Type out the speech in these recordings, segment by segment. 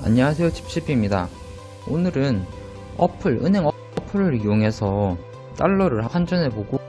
안녕하세요, 칩칩입니다. 오늘은 은행 어플을 이용해서 달러를 환전해보고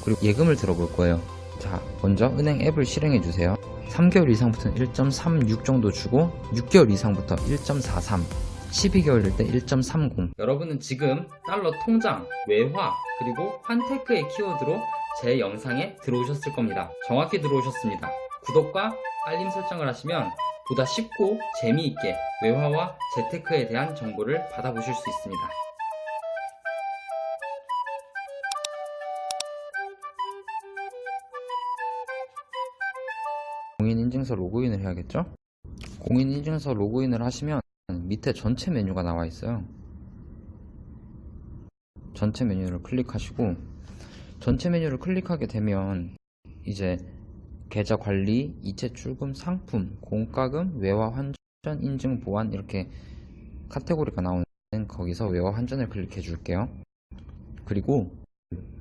그리고 예금을 들어볼 거예요. 자, 먼저 은행 앱을 실행해주세요. 3개월 이상부터는 1.36 정도 주고 6개월 이상부터 1.43, 12개월일 때 1.30. 여러분은 지금 달러 통장, 외화, 그리고 환테크의 키워드로 제 영상에 들어오셨을 겁니다. 정확히 들어오셨습니다. 구독과 알림 설정을 하시면 보다 쉽고 재미있게 외화와 재테크에 대한 정보를 받아보실 수 있습니다. 공인인증서 로그인을 해야겠죠? 공인인증서 로그인을 하시면 밑에 전체 메뉴가 나와 있어요. 전체 메뉴를 클릭하시고, 전체 메뉴를 클릭하게 되면 이제 계좌 관리, 이체 출금, 상품, 공과금, 외화 환전, 인증 보완 이렇게 카테고리가 나오는, 거기서 외화 환전을 클릭해 줄게요. 그리고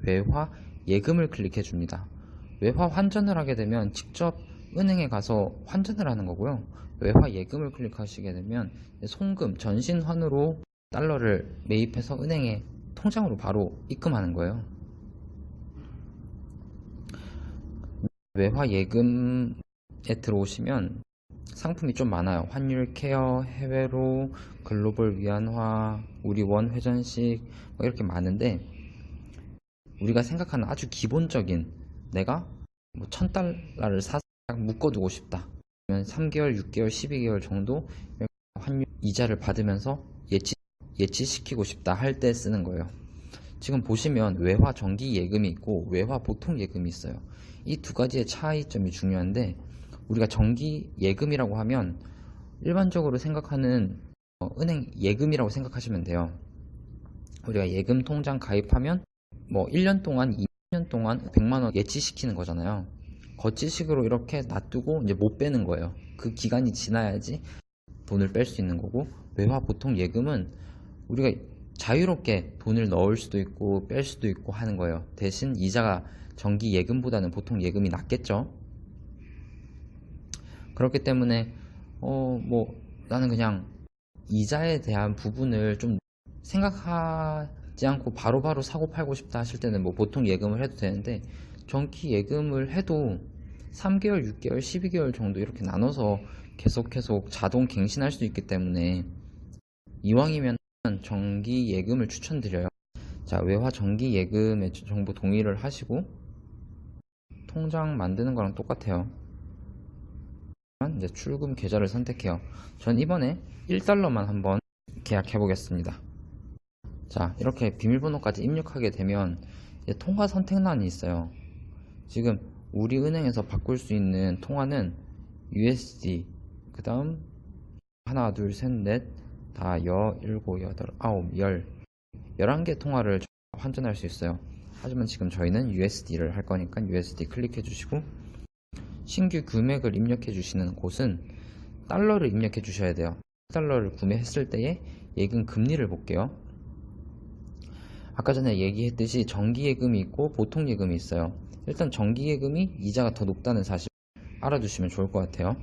외화 예금을 클릭해 줍니다. 외화 환전을 하게 되면 직접 은행에 가서 환전을 하는 거고요. 외화 예금을 클릭하시게 되면 송금, 전신환으로 달러를 매입해서 은행에 통장으로 바로 입금하는 거예요. 외화 예금에 들어오시면 상품이 좀 많아요. 환율 케어, 해외로, 글로벌 위안화, 우리 원 회전식 이렇게 많은데, 우리가 생각하는 아주 기본적인, 내가 뭐 1000달러를 사서 묶어두고 싶다, 그러면 3개월, 6개월, 12개월 정도 환율 이자를 받으면서 예치시키고 싶다 할 때 쓰는 거예요. 지금 보시면 외화 정기 예금이 있고 외화 보통 예금이 있어요. 이 두 가지의 차이점이 중요한데, 우리가 정기 예금이라고 하면 일반적으로 생각하는 은행 예금이라고 생각하시면 돼요. 우리가 예금 통장 가입하면 뭐 1년 동안, 2년 동안 100만원 예치시키는 거잖아요. 거치식으로 이렇게 놔두고 이제 못 빼는 거예요. 그 기간이 지나야지 돈을 뺄 수 있는 거고, 외화 보통 예금은 우리가 자유롭게 돈을 넣을 수도 있고 뺄 수도 있고 하는 거예요. 대신 이자가 정기 예금보다는 보통 예금이 낮겠죠. 그렇기 때문에 나는 그냥 이자에 대한 부분을 좀 생각하지 않고 바로바로 사고 팔고 싶다 하실 때는 뭐 보통 예금을 해도 되는데, 정기 예금을 해도 3개월, 6개월, 12개월 정도 이렇게 나눠서 계속 자동 갱신할 수 있기 때문에 이왕이면 정기 예금을 추천드려요. 자, 외화 정기 예금의 정보 동의를 하시고, 통장 만드는 거랑 똑같아요. 이제 출금 계좌를 선택해요. 전 이번에 1달러만 한번 계약해 보겠습니다. 자, 이렇게 비밀번호까지 입력하게 되면 이제 통화 선택란이 있어요. 지금 우리 은행에서 바꿀 수 있는 통화는 USD, 그 다음 하나, 둘, 셋, 넷, 다 7, 8, 9, 11개 통화를 환전할 수 있어요. 하지만 지금 저희는 USD를 할 거니까 USD 클릭해 주시고, 신규 금액을 입력해 주시는 곳은 달러를 입력해 주셔야 돼요. 달러를 구매했을 때의 예금 금리를 볼게요. 아까 전에 얘기했듯이 정기 예금이 있고 보통 예금이 있어요. 일단 정기 예금이 이자가 더 높다는 사실 알아두시면 좋을 것 같아요.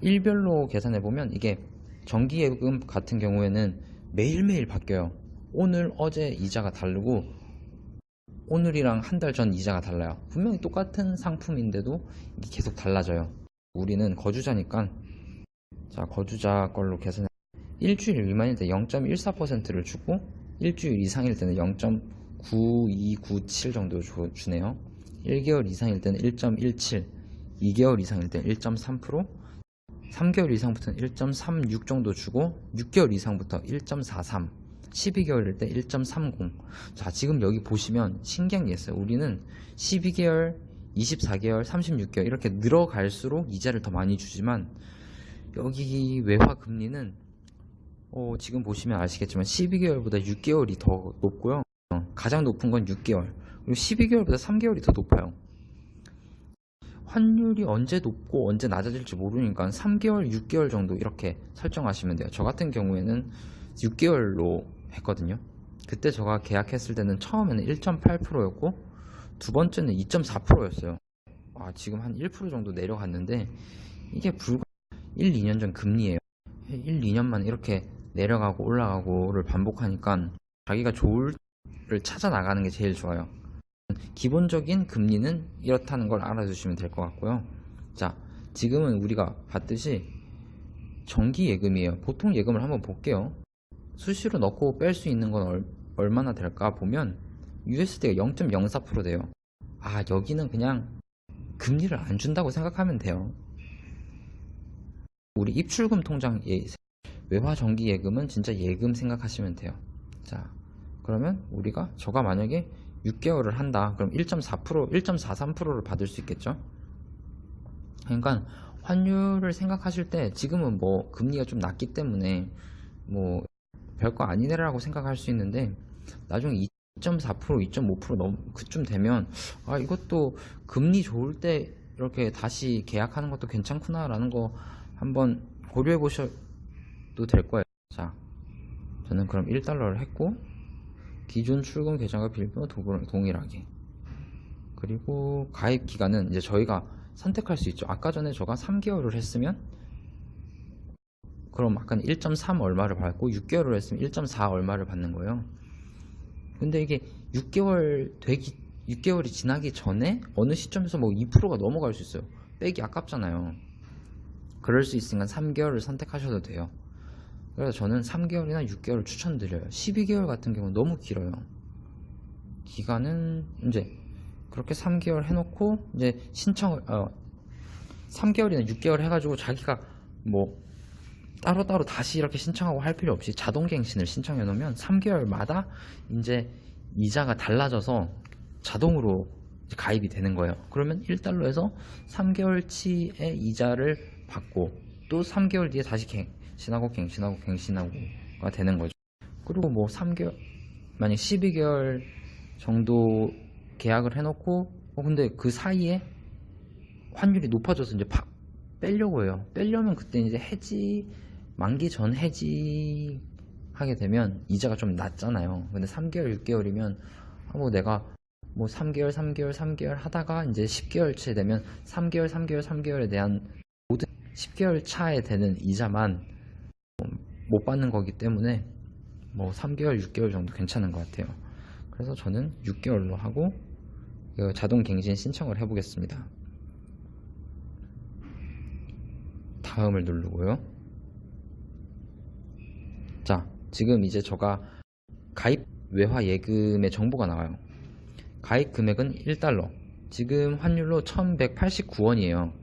일별로 계산해 보면 이게 정기 예금 같은 경우에는 매일매일 바뀌어요. 오늘, 어제 이자가 다르고 오늘이랑 한 달 전 이자가 달라요. 분명히 똑같은 상품인데도 이게 계속 달라져요. 우리는 거주자니까, 자, 거주자 걸로 계산해. 일주일 미만일 때 0.14%를 주고, 일주일 이상일 때는 0.9297 정도 주네요. 1개월 이상일 때는 1.17, 2개월 이상일 때는 1.3%, 3개월 이상부터는 1.36 정도 주고, 6개월 이상부터 1.43, 12개월일 때 1.30. 자, 지금 여기 보시면 신기한 게 있어요. 우리는 12개월, 24개월, 36개월 이렇게 늘어갈수록 이자를 더 많이 주지만, 여기 외화 금리는 지금 보시면 아시겠지만 12개월보다 6개월이 더 높고요. 가장 높은 건 6개월, 그리고 12개월보다 3개월이 더 높아요. 환율이 언제 높고 언제 낮아질지 모르니까 3개월, 6개월 정도 이렇게 설정하시면 돼요. 저 같은 경우에는 6개월로 했거든요. 그때 제가 계약했을 때는 처음에는 1.8%였고 두 번째는 2.4%였어요. 지금 한 1% 정도 내려갔는데, 이게 불과 1, 2년 전 금리예요. 1, 2년만 이렇게 내려가고 올라가고를 반복하니까 자기가 좋을 를 찾아 나가는 게 제일 좋아요. 기본적인 금리는 이렇다는 걸 알아두시면 될 것 같고요. 자, 지금은 우리가 봤듯이 정기 예금이에요. 보통 예금을 한번 볼게요. 수시로 넣고 뺄 수 있는 건 얼마나 될까 보면 USD가 0.04% 돼요. 아, 여기는 그냥 금리를 안 준다고 생각하면 돼요. 우리 입출금 통장 외화 정기 예금은 진짜 예금 생각하시면 돼요. 자, 그러면 저가 만약에 6개월을 한다. 그럼 1.4%, 1.43%를 받을 수 있겠죠? 그러니까 환율을 생각하실 때 지금은 뭐 금리가 좀 낮기 때문에 뭐 별거 아니네라고 생각할 수 있는데 나중에 2.4%, 2.5% 넘 그쯤 되면 아, 이것도 금리 좋을 때 이렇게 다시 계약하는 것도 괜찮구나라는 거 한번 고려해 보셔도 될 거예요. 자, 저는 그럼 1달러를 했고 기존 출금 계좌가 비밀번호 동일하게, 그리고 가입 기간은 이제 저희가 선택할 수 있죠. 아까 전에 저가 3개월을 했으면 그럼 아까는 1.3 얼마를 받고 6개월을 했으면 1.4 얼마를 받는 거예요. 근데 이게 6개월이 지나기 전에 어느 시점에서 뭐 2%가 넘어갈 수 있어요. 빼기 아깝잖아요. 그럴 수 있으니까 3개월을 선택하셔도 돼요. 그래서 저는 3개월이나 6개월을 추천드려요. 12개월 같은 경우는 너무 길어요. 기간은 이제 그렇게 3개월 해놓고 이제 3개월이나 6개월 해가지고 자기가 뭐 따로따로 다시 이렇게 신청하고 할 필요 없이 자동갱신을 신청해 놓으면 3개월마다 이제 이자가 달라져서 자동으로 가입이 되는 거예요. 그러면 1달러에서 3개월치의 이자를 받고 또 3개월 뒤에 다시 갱신하고가 되는 거죠. 그리고 뭐 3개월, 만약 12개월 정도 계약을 해놓고 근데 그 사이에 환율이 높아져서 이제 팍 빼려고 해요. 빼려면 그때 이제 만기 전 해지하게 되면 이자가 좀 낮잖아요. 근데 3개월, 6개월이면 뭐 내가 뭐 3개월 하다가 이제 10개월째 되면 3개월에 대한 모든 10개월 차에 되는 이자만 못 받는 거기 때문에 뭐 3개월, 6개월 정도 괜찮은 것 같아요. 그래서 저는 6개월로 하고 자동 갱신 신청을 해보겠습니다. 다음을 누르고요. 자, 지금 이제 저가 가입 외화 예금의 정보가 나와요. 가입 금액은 1달러. 지금 환율로 1189원이에요.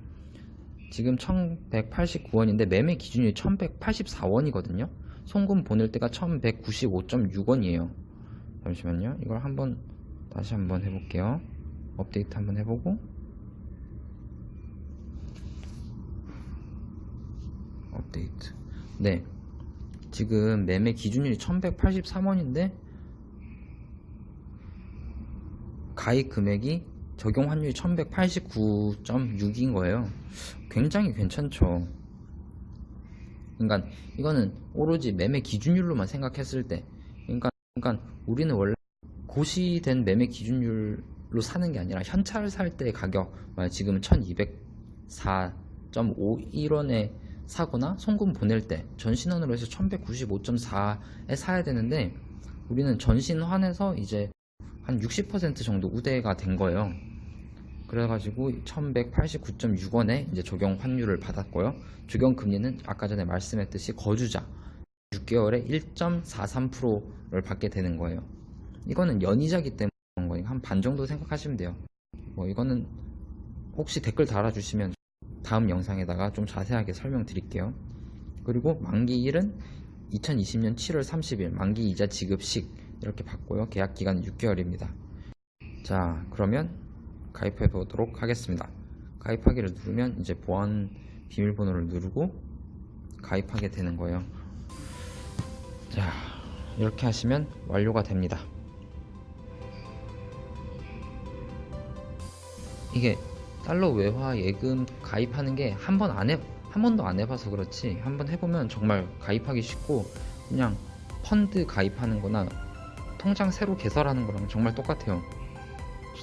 지금 1189원인데 매매 기준이 1184원이거든요. 송금 보낼 때가 1195.6원이에요. 잠시만요. 이걸 다시 한번 해볼게요. 업데이트 한번 해보고 업데이트. 네, 지금 매매 기준율이 1183원인데 가입 금액이 적용 환율이 1189.6인 거예요. 굉장히 괜찮죠. 그러니까 이거는 오로지 매매 기준율로만 생각했을 때, 그러니까 우리는 원래 고시된 매매 기준율로 사는 게 아니라 현찰 살 때 가격, 만약 지금은 1204.51원에 사거나 송금 보낼 때 전신환으로 해서 1195.4에 사야 되는데 우리는 전신환에서 이제 한 60% 정도 우대가 된 거예요. 그래가지고 1189.6원에 이제 적용 환율을 받았고요. 적용 금리는 아까 전에 말씀했듯이 거주자 6개월에 1.43%를 받게 되는 거예요. 이거는 연이자기 때문에 그런 거니까 한 반 정도 생각하시면 돼요. 뭐 이거는 혹시 댓글 달아주시면 다음 영상에다가 좀 자세하게 설명드릴게요. 그리고 만기일은 2020년 7월 30일 만기 이자 지급식 이렇게 받고요. 계약 기간은 6개월입니다. 자, 그러면 가입해 보도록 하겠습니다. 가입하기를 누르면 이제 보안 비밀번호를 누르고 가입하게 되는 거예요. 자, 이렇게 하시면 완료가 됩니다. 이게 달러 외화 예금 가입하는 게 한 번도 안 해봐서 그렇지 한번 해보면 정말 가입하기 쉽고, 그냥 펀드 가입하는 거나 통장 새로 개설하는 거랑 정말 똑같아요.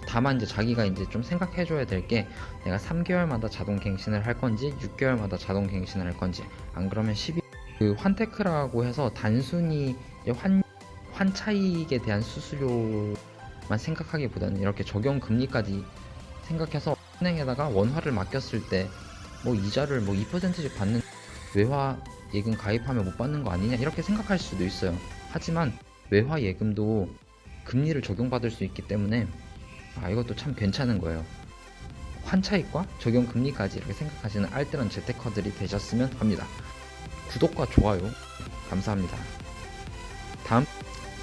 다만 이제 자기가 이제 좀 생각해 줘야 될 게, 내가 3개월마다 자동 갱신을 할 건지 6개월마다 자동 갱신을 할 건지, 안 그러면 그 환테크라고 해서 단순히 이제 환차익에 대한 수수료만 생각하기보다는 이렇게 적용 금리까지 생각해서 은행에다가 원화를 맡겼을 때 뭐 이자를 뭐 2%씩 받는, 외화 예금 가입하면 못 받는 거 아니냐 이렇게 생각할 수도 있어요. 하지만 외화 예금도 금리를 적용받을 수 있기 때문에 이것도 참 괜찮은 거예요. 환차익과 적용 금리까지 이렇게 생각하시는 알뜰한 재테커들이 되셨으면 합니다. 구독과 좋아요 감사합니다.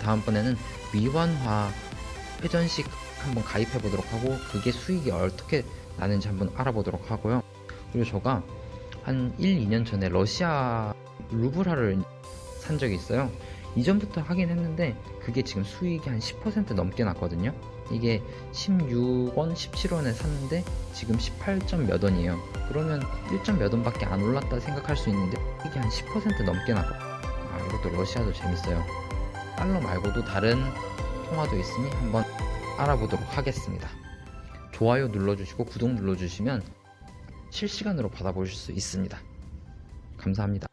다음번에는 미환화 회전식 한번 가입해 보도록 하고, 그게 수익이 어떻게 나는지 한번 알아보도록 하고요. 그리고 제가 한 1, 2년 전에 러시아 루블화를 산 적이 있어요. 이전부터 하긴 했는데 그게 지금 수익이 한 10% 넘게 났거든요. 이게 16원, 17원에 샀는데 지금 18점 몇 원이에요. 그러면 1점 몇 원밖에 안 올랐다 생각할 수 있는데 이게 한 10% 넘게 나고, 이것도 러시아도 재밌어요. 달러 말고도 다른 통화도 있으니 한번 알아보도록 하겠습니다. 좋아요 눌러주시고 구독 눌러주시면 실시간으로 받아보실 수 있습니다. 감사합니다.